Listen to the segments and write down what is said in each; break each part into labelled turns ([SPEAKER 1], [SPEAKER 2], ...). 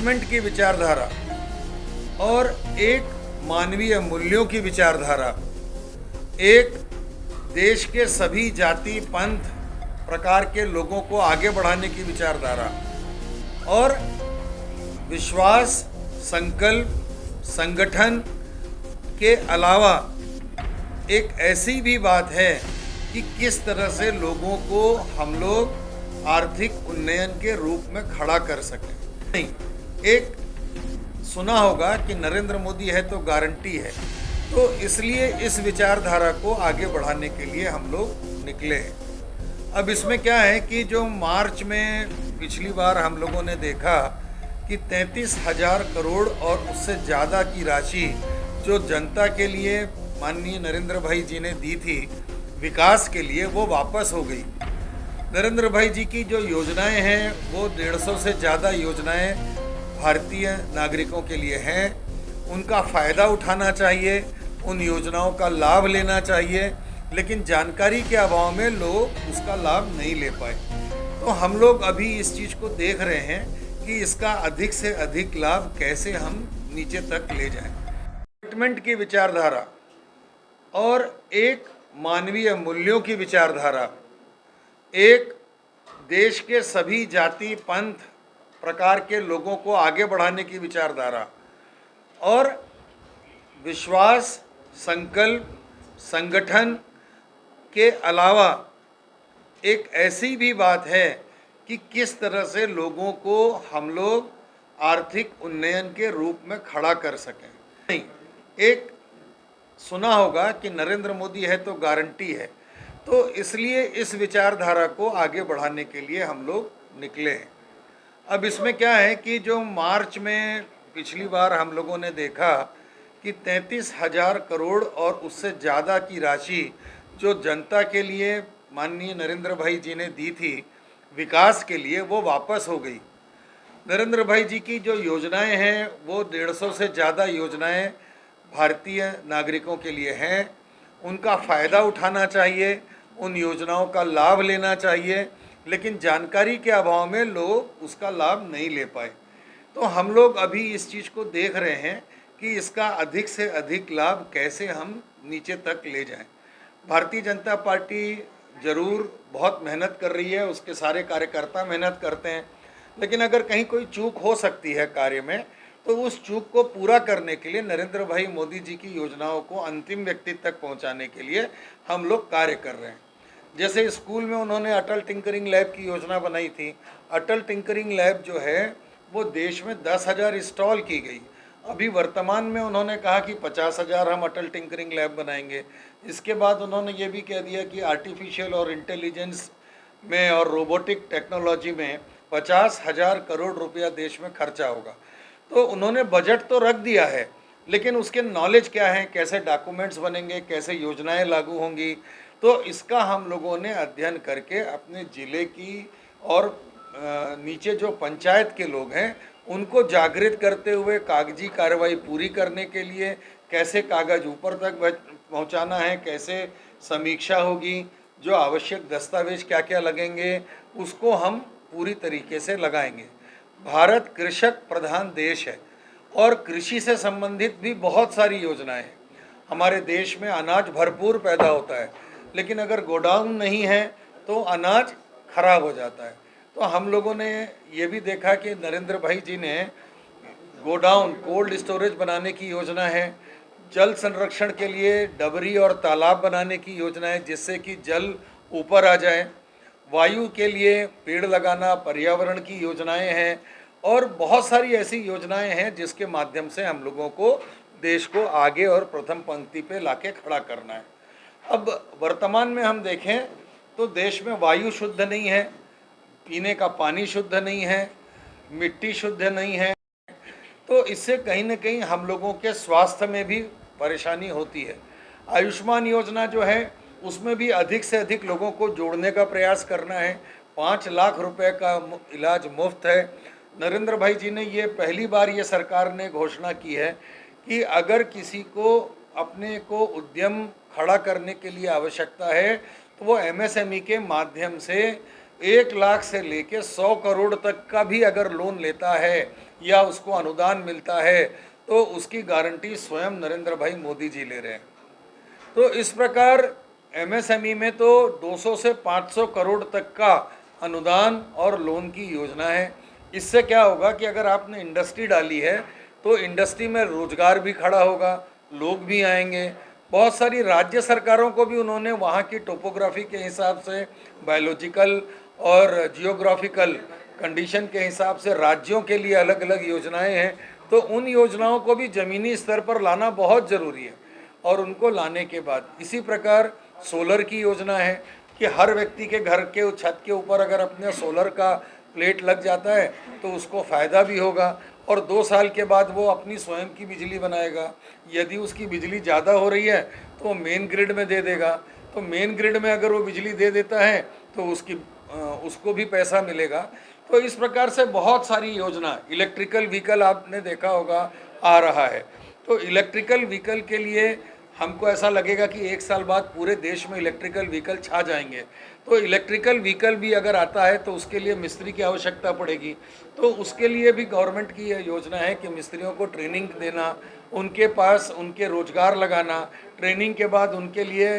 [SPEAKER 1] Development की विचारधारा और एक मानवीय मूल्यों की विचारधारा, एक देश के सभी जाति पंथ प्रकार के लोगों को आगे बढ़ाने की विचारधारा और विश्वास, संकल्प, संगठन के अलावा एक ऐसी भी बात है कि किस तरह से लोगों को हम लोग आर्थिक उन्नयन के रूप में खड़ा कर सकें। नहीं, एक सुना होगा कि नरेंद्र मोदी है तो गारंटी है, तो इसलिए इस विचारधारा को आगे बढ़ाने के लिए हम लोग निकले हैं। अब इसमें क्या है कि जो मार्च में पिछली बार हम लोगों ने देखा कि 33,000 करोड़ और उससे ज़्यादा की राशि जो जनता के लिए माननीय नरेंद्र भाई जी ने दी थी विकास के लिए, वो वापस हो गई। नरेंद्र भाई जी की जो योजनाएं हैं वो 150 से ज़्यादा योजनाएं भारतीय नागरिकों के लिए हैं। उनका फ़ायदा उठाना चाहिए, उन योजनाओं का लाभ लेना चाहिए, लेकिन जानकारी के अभाव में लोग उसका लाभ नहीं ले पाए। तो हम लोग अभी इस चीज़ को देख रहे हैं कि इसका अधिक से अधिक लाभ कैसे हम नीचे तक ले जाएं। डेवलपमेंट की विचारधारा और एक मानवीय मूल्यों की विचारधारा, एक देश के सभी जाति पंथ प्रकार के लोगों को आगे बढ़ाने की विचारधारा और विश्वास, संकल्प, संगठन के अलावा एक ऐसी भी बात है कि किस तरह से लोगों को हम लोग आर्थिक उन्नयन के रूप में खड़ा कर सकें। नहीं, एक सुना होगा कि नरेंद्र मोदी है तो गारंटी है, तो इसलिए इस विचारधारा को आगे बढ़ाने के लिए हम लोग निकले हैं। अब इसमें क्या है कि जो मार्च में पिछली बार हम लोगों ने देखा कि 33,000 करोड़ और उससे ज़्यादा की राशि जो जनता के लिए माननीय नरेंद्र भाई जी ने दी थी विकास के लिए, वो वापस हो गई। नरेंद्र भाई जी की जो योजनाएं हैं वो 150 से ज़्यादा योजनाएं भारतीय नागरिकों के लिए हैं। उनका फ़ायदा उठाना चाहिए, उन योजनाओं का लाभ लेना चाहिए, लेकिन जानकारी के अभाव में लोग उसका लाभ नहीं ले पाए। तो हम लोग अभी इस चीज़ को देख रहे हैं कि इसका अधिक से अधिक लाभ कैसे हम नीचे तक ले जाएं। भारतीय जनता पार्टी ज़रूर बहुत मेहनत कर रही है, उसके सारे कार्यकर्ता मेहनत करते हैं, लेकिन अगर कहीं कोई चूक हो सकती है कार्य में, तो उस चूक को पूरा करने के लिए नरेंद्र भाई मोदी जी की योजनाओं को अंतिम व्यक्ति तक पहुंचाने के लिए हम लोग कार्य कर रहे हैं। जैसे स्कूल में उन्होंने अटल टिंकरिंग लैब की योजना बनाई थी। अटल टिंकरिंग लैब जो है वो देश में 10,000 इंस्टॉल की गई। अभी वर्तमान में उन्होंने कहा कि 50,000 हम अटल टिंकरिंग लैब बनाएंगे। इसके बाद उन्होंने ये भी कह दिया कि आर्टिफिशियल और इंटेलिजेंस में और रोबोटिक टेक्नोलॉजी में 50,000 करोड़ रुपया देश में खर्चा होगा। तो उन्होंने बजट तो रख दिया है, लेकिन उसके नॉलेज क्या है, कैसे डॉक्यूमेंट्स बनेंगे, कैसे योजनाएं लागू होंगी, तो इसका हम लोगों ने अध्ययन करके अपने ज़िले की और नीचे जो पंचायत के लोग हैं उनको जागृत करते हुए कागजी कार्रवाई पूरी करने के लिए कैसे कागज़ ऊपर तक पहुंचाना है, कैसे समीक्षा होगी, जो आवश्यक दस्तावेज क्या क्या लगेंगे, उसको हम पूरी तरीके से लगाएंगे। भारत कृषक प्रधान देश है और कृषि से संबंधित भी बहुत सारी योजनाएं हैं। हमारे देश में अनाज भरपूर पैदा होता है, लेकिन अगर गोडाउन नहीं है तो अनाज खराब हो जाता है। तो हम लोगों ने ये भी देखा कि नरेंद्र भाई जी ने गोडाउन, कोल्ड स्टोरेज बनाने की योजना है। जल संरक्षण के लिए डबरी और तालाब बनाने की योजना है, जिससे कि जल ऊपर आ जाए। वायु के लिए पेड़ लगाना, पर्यावरण की योजनाएं हैं और बहुत सारी ऐसी योजनाएं हैं जिसके माध्यम से हम लोगों को देश को आगे और प्रथम पंक्ति पे लाके खड़ा करना है। अब वर्तमान में हम देखें तो देश में वायु शुद्ध नहीं है, पीने का पानी शुद्ध नहीं है, मिट्टी शुद्ध नहीं है, तो इससे कहीं ना कहीं हम लोगों के स्वास्थ्य में भी परेशानी होती है। आयुष्मान योजना जो है उसमें भी अधिक से अधिक लोगों को जोड़ने का प्रयास करना है। 5 लाख रुपए का इलाज मुफ्त है। नरेंद्र भाई जी ने ये पहली बार ये सरकार ने घोषणा की है कि अगर किसी को अपने को उद्यम खड़ा करने के लिए आवश्यकता है तो वो एमएसएमई के माध्यम से 1 लाख से लेके 100 करोड़ तक का भी अगर लोन लेता है या उसको अनुदान मिलता है तो उसकी गारंटी स्वयं नरेंद्र भाई मोदी जी ले रहे हैं। तो इस प्रकार एमएसएमई में तो 200 से 500 करोड़ तक का अनुदान और लोन की योजना है। इससे क्या होगा कि अगर आपने इंडस्ट्री डाली है तो इंडस्ट्री में रोजगार भी खड़ा होगा, लोग भी आएंगे। बहुत सारी राज्य सरकारों को भी उन्होंने वहाँ की टोपोग्राफी के हिसाब से, बायोलॉजिकल और जियोग्राफिकल कंडीशन के हिसाब से राज्यों के लिए अलग अलग योजनाएं हैं, तो उन योजनाओं को भी ज़मीनी स्तर पर लाना बहुत ज़रूरी है। और उनको लाने के बाद इसी प्रकार सोलर की योजना है कि हर व्यक्ति के घर के छत के ऊपर अगर अपने सोलर का प्लेट लग जाता है तो उसको फ़ायदा भी होगा और 2 साल के बाद वो अपनी स्वयं की बिजली बनाएगा। यदि उसकी बिजली ज़्यादा हो रही है तो वो मेन ग्रिड में दे देगा, तो मेन ग्रिड में अगर वो बिजली दे देता है तो उसको भी पैसा मिलेगा। तो इस प्रकार से बहुत सारी योजना, इलेक्ट्रिकल व्हीकल आपने देखा होगा आ रहा है। तो इलेक्ट्रिकल व्हीकल के लिए हमको ऐसा लगेगा कि 1 साल बाद पूरे देश में इलेक्ट्रिकल व्हीकल छा जाएंगे। तो इलेक्ट्रिकल व्हीकल भी अगर आता है तो उसके लिए मिस्त्री की आवश्यकता पड़ेगी। तो उसके लिए भी गवर्नमेंट की यह योजना है कि मिस्त्रियों को ट्रेनिंग देना, उनके पास उनके रोजगार लगाना, ट्रेनिंग के बाद उनके लिए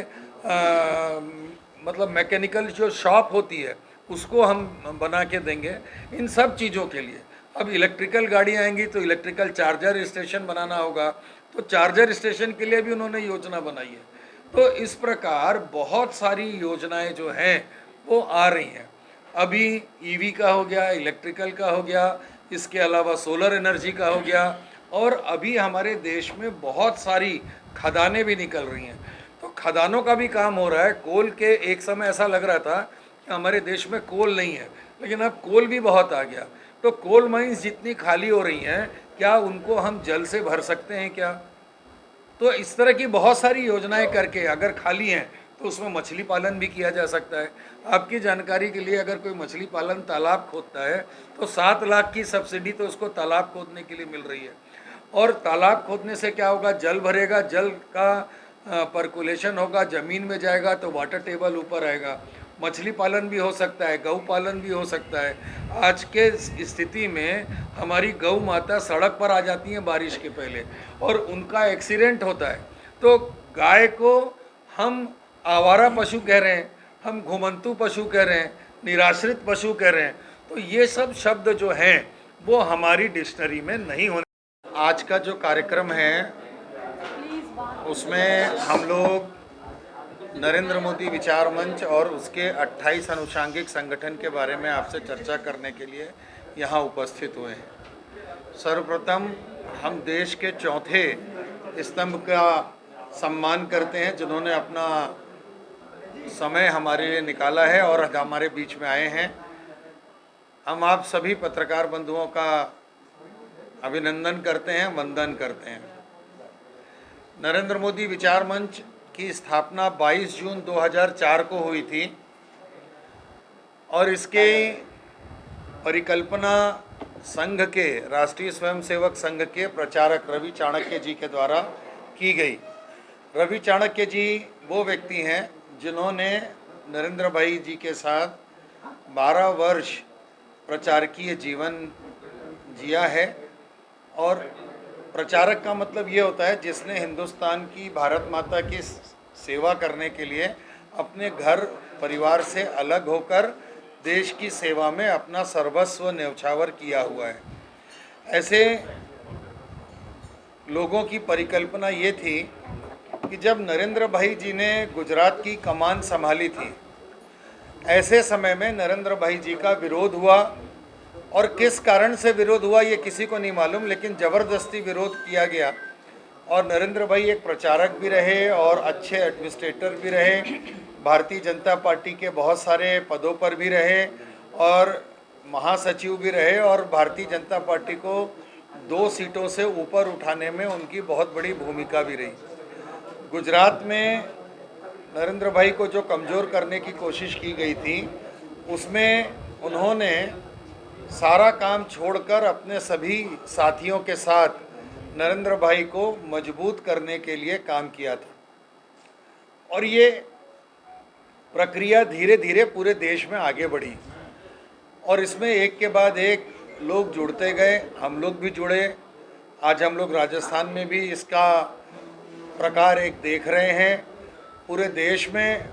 [SPEAKER 1] मतलब मैकेनिकल जो शॉप होती है उसको हम बना के देंगे इन सब चीज़ों के लिए। अब इलेक्ट्रिकल गाड़ी आएंगी तो इलेक्ट्रिकल चार्जर स्टेशन बनाना होगा, तो चार्जर स्टेशन के लिए भी उन्होंने योजना बनाई है। तो इस प्रकार बहुत सारी योजनाएं जो हैं वो आ रही हैं। अभी ईवी का हो गया, इलेक्ट्रिकल का हो गया, इसके अलावा सोलर एनर्जी का हो गया, और अभी हमारे देश में बहुत सारी खदानें भी निकल रही हैं। तो खदानों का भी काम हो रहा है। कोल के एक समय ऐसा लग रहा था कि हमारे देश में कोल नहीं है, लेकिन अब कोल भी बहुत आ गया। तो कोल माइंस जितनी खाली हो रही हैं, क्या उनको हम जल से भर सकते हैं क्या? तो इस तरह की बहुत सारी योजनाएं करके अगर खाली हैं तो उसमें मछली पालन भी किया जा सकता है। आपकी जानकारी के लिए, अगर कोई मछली पालन तालाब खोदता है तो 7 लाख की सब्सिडी तो उसको तालाब खोदने के लिए मिल रही है। और तालाब खोदने से क्या होगा, जल भरेगा, जल का पर्कुलेशन होगा, ज़मीन में जाएगा तो वाटर टेबल ऊपर आएगा। मछली पालन भी हो सकता है, गौ पालन भी हो सकता है। आज के स्थिति में हमारी गौ माता सड़क पर आ जाती हैं बारिश के पहले और उनका एक्सीडेंट होता है। तो गाय को हम आवारा पशु कह रहे हैं, हम घुमंतु पशु कह रहे हैं, निराश्रित पशु कह रहे हैं। तो ये सब शब्द जो हैं वो हमारी डिक्शनरी में नहीं होने। आज का जो कार्यक्रम है उसमें हम लोग नरेंद्र मोदी विचार मंच और उसके 28 अनुषांगिक संगठन के बारे में आपसे चर्चा करने के लिए यहाँ उपस्थित हुए हैं। सर्वप्रथम हम देश के चौथे स्तंभ का सम्मान करते हैं जिन्होंने अपना समय हमारे लिए निकाला है और हमारे बीच में आए हैं। हम आप सभी पत्रकार बंधुओं का अभिनंदन करते हैं, वंदन करते हैं। नरेंद्र मोदी विचार मंच की स्थापना 22 जून 2004 को हुई थी और इसके परिकल्पना संघ के, राष्ट्रीय स्वयंसेवक संघ के प्रचारक रवि चाणक्य जी के द्वारा की गई। रवि चाणक्य जी वो व्यक्ति हैं जिन्होंने नरेंद्र भाई जी के साथ 12 वर्ष प्रचारकीय जीवन जिया है। और प्रचारक का मतलब ये होता है जिसने हिंदुस्तान की, भारत माता की सेवा करने के लिए अपने घर परिवार से अलग होकर देश की सेवा में अपना सर्वस्व न्यौछावर किया हुआ है। ऐसे लोगों की परिकल्पना ये थी कि जब नरेंद्र भाई जी ने गुजरात की कमान संभाली थी, ऐसे समय में नरेंद्र भाई जी का विरोध हुआ और किस कारण से विरोध हुआ ये किसी को नहीं मालूम, लेकिन ज़बरदस्ती विरोध किया गया। और नरेंद्र भाई एक प्रचारक भी रहे और अच्छे एडमिनिस्ट्रेटर भी रहे, भारतीय जनता पार्टी के बहुत सारे पदों पर भी रहे और महासचिव भी रहे और भारतीय जनता पार्टी को 2 सीटों से ऊपर उठाने में उनकी बहुत बड़ी भूमिका भी रही। गुजरात में नरेंद्र भाई को जो कमज़ोर करने की कोशिश की गई थी उसमें उन्होंने सारा काम छोड़कर अपने सभी साथियों के साथ नरेंद्र भाई को मजबूत करने के लिए काम किया था। और ये प्रक्रिया धीरे धीरे पूरे देश में आगे बढ़ी और इसमें एक के बाद एक लोग जुड़ते गए, हम लोग भी जुड़े। आज हम लोग राजस्थान में भी इसका प्रकार एक देख रहे हैं। पूरे देश में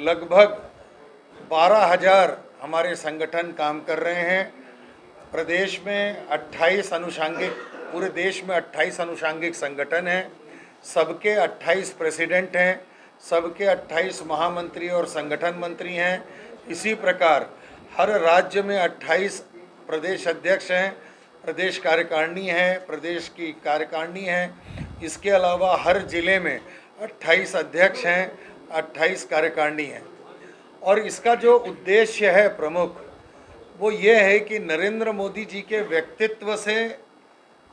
[SPEAKER 1] लगभग 12,000 हमारे संगठन काम कर रहे हैं। प्रदेश में 28 अनुषांगिक पूरे देश में 28 अनुषांगिक संगठन हैं। सबके 28 प्रेसिडेंट हैं, सबके 28 महामंत्री और संगठन मंत्री हैं। इसी प्रकार हर राज्य में 28 प्रदेश अध्यक्ष हैं, प्रदेश कार्यकारिणी है, प्रदेश की कार्यकारिणी है। इसके अलावा हर जिले में 28 अध्यक्ष हैं, 28 कार्यकारिणी हैं। और इसका जो उद्देश्य है प्रमुख, वो ये है कि नरेंद्र मोदी जी के व्यक्तित्व से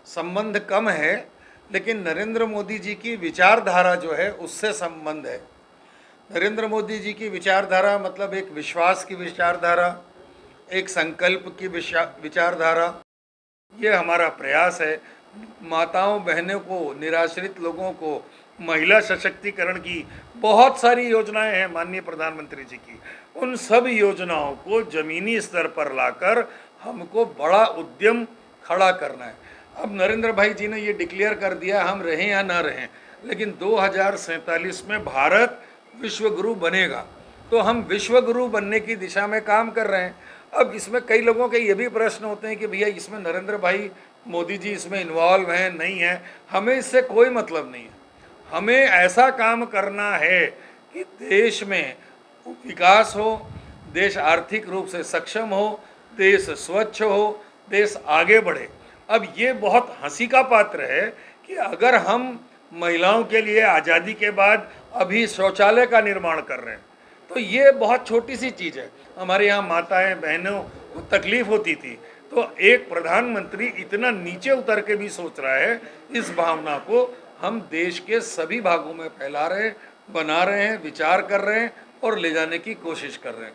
[SPEAKER 1] संबंध कम है, लेकिन नरेंद्र मोदी जी की विचारधारा जो है उससे संबंध है। नरेंद्र मोदी जी की विचारधारा मतलब एक विश्वास की विचारधारा, एक संकल्प की विचारधारा। ये हमारा प्रयास है। माताओं बहनों को, निराश्रित लोगों को, महिला सशक्तिकरण की बहुत सारी योजनाएं हैं माननीय प्रधानमंत्री जी की। उन सब योजनाओं को ज़मीनी स्तर पर लाकर हमको बड़ा उद्यम खड़ा करना है। अब नरेंद्र भाई जी ने ये डिक्लेयर कर दिया, हम रहें या ना रहें, लेकिन 2047 में भारत विश्व गुरु बनेगा, तो हम विश्व गुरु बनने की दिशा में काम कर रहे हैं। अब इसमें कई लोगों के ये भी प्रश्न होते हैं कि भैया इसमें नरेंद्र भाई मोदी जी इसमें इन्वॉल्व हैं नहीं हैं। हमें इससे कोई मतलब नहीं है। हमें ऐसा काम करना है कि देश में विकास हो, देश आर्थिक रूप से सक्षम हो, देश स्वच्छ हो, देश आगे बढ़े। अब ये बहुत हंसी का पात्र है कि अगर हम महिलाओं के लिए आज़ादी के बाद अभी शौचालय का निर्माण कर रहे हैं, तो ये बहुत छोटी सी चीज़ है। हमारे यहाँ माताएं बहनों को तकलीफ़ होती थी, तो एक प्रधानमंत्री इतना नीचे उतर के भी सोच रहा है। इस भावना को हम देश के सभी भागों में फैला रहे हैं, बना रहे हैं, विचार कर रहे हैं और ले जाने की कोशिश कर रहे हैं।